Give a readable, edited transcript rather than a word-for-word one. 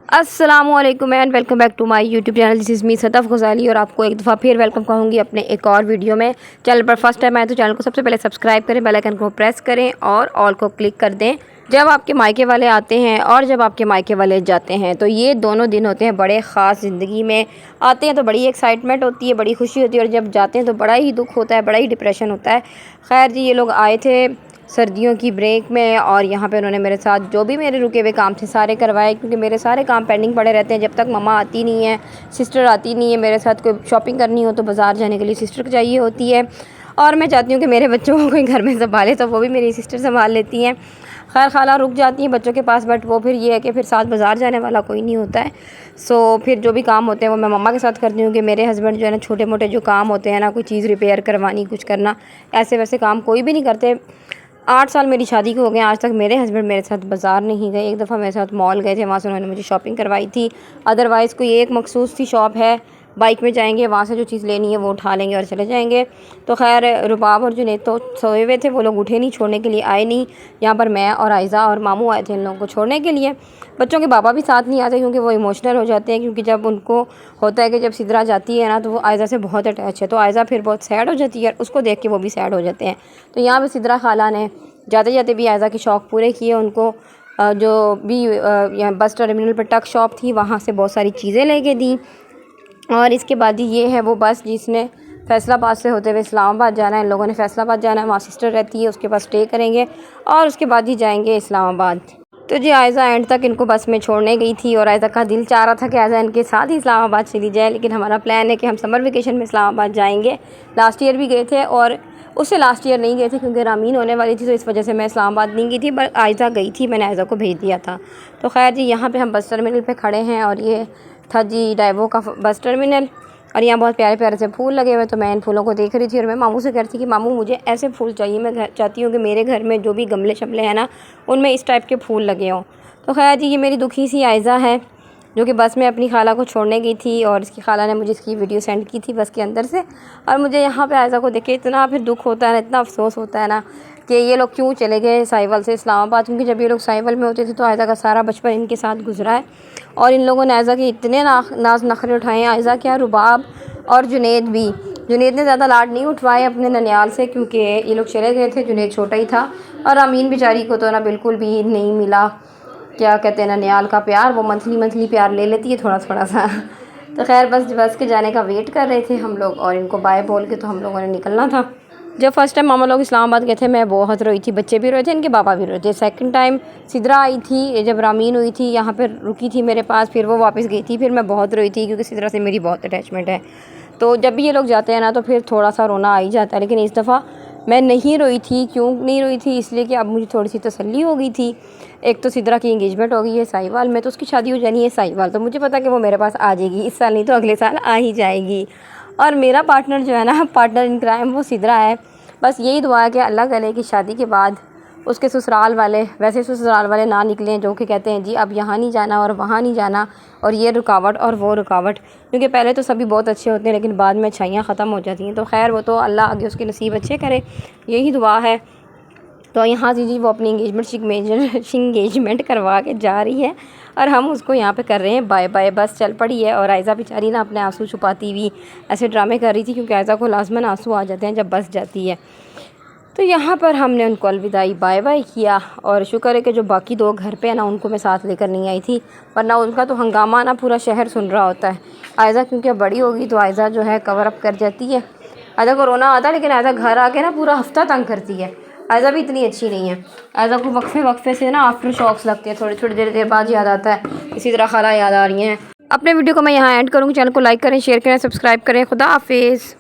अस्सलामुअलैकुम and welcome back to my YouTube channel. This is me सतफ़ गज़ाली और आपको एक दफ़ा फिर वेलकम कहूँगी अपने एक और वीडियो में। चैनल पर फर्स्ट टाइम आए तो चैनल को सबसे पहले सब्सक्राइब करें, बेल आइकन को प्रेस करें और ऑल को क्लिक कर दें। जब आपके मायके वाले आते हैं और जब आपके मायके वाले जाते हैं तो ये दोनों दिन होते हैं बड़े ख़ास ज़िंदगी में। आते हैं तो बड़ी एक्साइटमेंट होती है, बड़ी खुशी होती है, और जब जाते हैं तो बड़ा ही दुख होता है, बड़ा ही डिप्रेशन होता है। खैर जी, ये लोग आए थे सर्दियों की ब्रेक में और यहाँ पे उन्होंने मेरे साथ जो भी मेरे रुके हुए काम थे सारे करवाए, क्योंकि मेरे सारे काम पेंडिंग पड़े रहते हैं। जब तक मम्मा आती नहीं है, सिस्टर आती नहीं है मेरे साथ, कोई शॉपिंग करनी हो तो बाज़ार जाने के लिए सिस्टर चाहिए होती है, और मैं चाहती हूँ कि मेरे बच्चों को कोई घर में संभाले, तो वो भी मेरी सिस्टर संभाल लेती हैं। खैर खाला रुक जाती हैं बच्चों के पास, बट वो फिर ये है कि फिर साथ बाज़ार जाने वाला कोई नहीं होता है। सो फिर जो भी काम होते हैं वो मैं मम्मा के साथ करती हूँ कि मेरे हस्बैंड जो है ना, छोटे मोटे जो काम होते हैं ना, कोई चीज़ रिपेयर करवानी, कुछ करना, ऐसे वैसे काम कोई भी नहीं करते। 8 साल मेरी शादी को हो गए, आज तक मेरे हस्बैंड मेरे साथ बाज़ार नहीं गए। एक दफ़ा मेरे साथ मॉल गए थे, वहाँ से उन्होंने मुझे शॉपिंग करवाई थी। अदरवाइज़ कोई एक मखसूस सी शॉप है, बाइक में जाएंगे, वहाँ से जो चीज़ लेनी है वो उठा लेंगे और चले जाएंगे। तो खैर रुबाब और जुनैद तो सोए हुए थे, वो लोग उठे नहीं, छोड़ने के लिए आए नहीं। यहाँ पर मैं और आयज़ा और मामू आए थे इन लोगों को छोड़ने के लिए। बच्चों के पापा भी साथ नहीं आते क्योंकि वो इमोशनल हो जाते हैं, क्योंकि जब उनको होता है कि जब सिद्रा जाती है ना तो वो आयज़ा से बहुत अटैच है, तो आयज़ा फिर बहुत सैड हो जाती है और उसको देख के वो भी सैड हो जाते हैं। तो यहाँ पर सिद्रा खाला ने जाते जाते भी आयज़ा के शौक़ पूरे किए। उनको जो भी यहाँ बस टर्मिनल पर टक शॉप थी वहाँ से बहुत सारी चीज़ें लेके दी। और इसके बाद ही ये है वो बस जिसने फैसलाबाद से होते हुए इस्लामाबाद जाना है। इन लोगों ने फैसलाबाद जाना है, वहाँ सिस्टर रहती है, उसके पास स्टे करेंगे और उसके बाद ही जाएंगे इस्लामाबाद। तो जी आयज़ा एंड तक इनको बस में छोड़ने गई थी और आयज़ा का दिल चाह रहा था कि आयज़ा इनके साथ ही इस्लामाबाद चली जाए, लेकिन हमारा प्लान है कि हम समर वेकेशन में इस्लामाबाद जाएंगे। लास्ट ईयर भी गए थे और उससे लास्ट ईयर नहीं गए थे क्योंकि रामीन होने वाली थी, तो इस वजह से मैं इस्लामाबाद नहीं गई थी, बट आयज़ा गई थी, मैंने आयज़ा को भेज दिया था। तो खैर जी, यहाँ पे हम बस टर्मिनल पे खड़े हैं और ये था जी डाइवो का बस टर्मिनल, और यहाँ बहुत प्यारे प्यारे से फूल लगे हुए। तो मैं इन फूलों को देख रही थी और मैं मामू से कह रही थी कि मामू मुझे ऐसे फूल चाहिए, मैं चाहती हूँ कि मेरे घर में जो भी गमले शमले हैं ना, उनमें इस टाइप के फूल लगे हों। तो खैर जी, ये मेरी दुखी सी आयज़ा है जो कि बस में अपनी खाला को छोड़ने गई थी, और इसकी खाला ने मुझे इसकी वीडियो सेंड की थी बस के अंदर से। और मुझे यहाँ पे आयज़ा को देख के इतना फिर दुख होता है ना, इतना अफसोस होता है ना कि ये लोग क्यों चले गए साहिवाल से इस्लामाबाद, क्योंकि जब ये लोग साहिवाल में होते थे तो आयज़ा का सारा बचपन इनके साथ गुजरा है। और इन लोगों ने आयज़ा के इतने नाज नखरे उठाए हैं, आयज़ा क्या रुबाब और जुनैद भी। जुनैद ने ज़्यादा लाड नहीं उठवाए अपने ननियाल से क्योंकि ये लोग चले गए थे, जुनैद छोटा ही था। और अमीन बेचारी को तो ना बिल्कुल भी नहीं मिला, क्या कहते हैं, ननियाल का प्यार। वो मंथली प्यार ले लेती है थोड़ा थोड़ा सा। तो खैर बस के जाने का वेट कर रहे थे हम लोग, और इनको बाय बोल के तो हम लोगों ने निकलना था। जब फर्स्ट टाइम मामा लोग इस्लामाबाद गए थे मैं बहुत रोई थी, बच्चे भी रोए थे, इनके पापा भी रोए थे। सेकंड टाइम सिद्रा आई थी, जब रामीन हुई थी यहाँ पर रुकी थी मेरे पास, फिर वो वापस गई थी, फिर मैं बहुत रोई थी क्योंकि सिद्रा से मेरी बहुत अटैचमेंट है। तो जब भी ये लोग जाते हैं ना तो फिर थोड़ा सा रोना आ ही जाता है, लेकिन इस दफ़ा मैं नहीं रोई थी। क्यों नहीं रोई थी? इसलिए कि अब मुझे थोड़ी सी तसल्ली हो गई थी। एक तो सिद्रा की एंगेजमेंट हो गई है साहिवाल में, तो उसकी शादी हो जानी है साहिवाल, तो मुझे पता कि वो मेरे पास आ जाएगी, इस साल नहीं तो अगले साल आ ही जाएगी। और मेरा पार्टनर जो है ना, पार्टनर इन क्राइम, वो सिद्रा है। बस यही दुआ है कि अल्लाह करे कि शादी के बाद उसके ससुराल वाले वैसे ससुराल वाले ना निकलें जो कि कहते हैं जी अब यहाँ नहीं जाना और वहाँ नहीं जाना, और ये रुकावट और वो रुकावट। क्योंकि पहले तो सभी बहुत अच्छे होते हैं लेकिन बाद में अच्छाइयाँ ख़त्म हो जाती हैं। तो खैर वो तो अल्लाह आगे उसके नसीब अच्छे करे, यही दुआ है। तो यहाँ से जी वो अपनी इंगेजमेंट करवा के जा रही है और हम उसको यहाँ पे कर रहे हैं बाय बाय। बस चल पड़ी है और आयज़ा बेचारी ना अपने आंसू छुपाती हुई ऐसे ड्रामे कर रही थी, क्योंकि आयज़ा को लाज़मन आंसू आ जाते हैं जब बस जाती है। तो यहाँ पर हमने उनको अलविदाई बाय बाय किया, और शुक्र है कि जो बाकी 2 घर पे है ना, उनको मैं साथ लेकर नहीं आई थी, वरना उनका तो हंगामा ना पूरा शहर सुन रहा होता है। आयज़ा क्योंकि अब बड़ी होगी तो आयज़ा जो है कवर अप कर जाती है। आयज़ा को रोना आता है, लेकिन आयज़ा घर आके ना पूरा हफ्ता तंग करती है। आयज़ा भी इतनी अच्छी नहीं है, आयज़ा को वक्फे से ना आफ्टर शॉक्स लगते हैं, थोड़ी देर बाद याद आता है इसी तरह खाला याद आ रही हैं। अपने वीडियो को मैं यहाँ एंड करूँगी। चैनल को लाइक करें, शेयर करें, सब्सक्राइब करें। खुदा हाफिज़।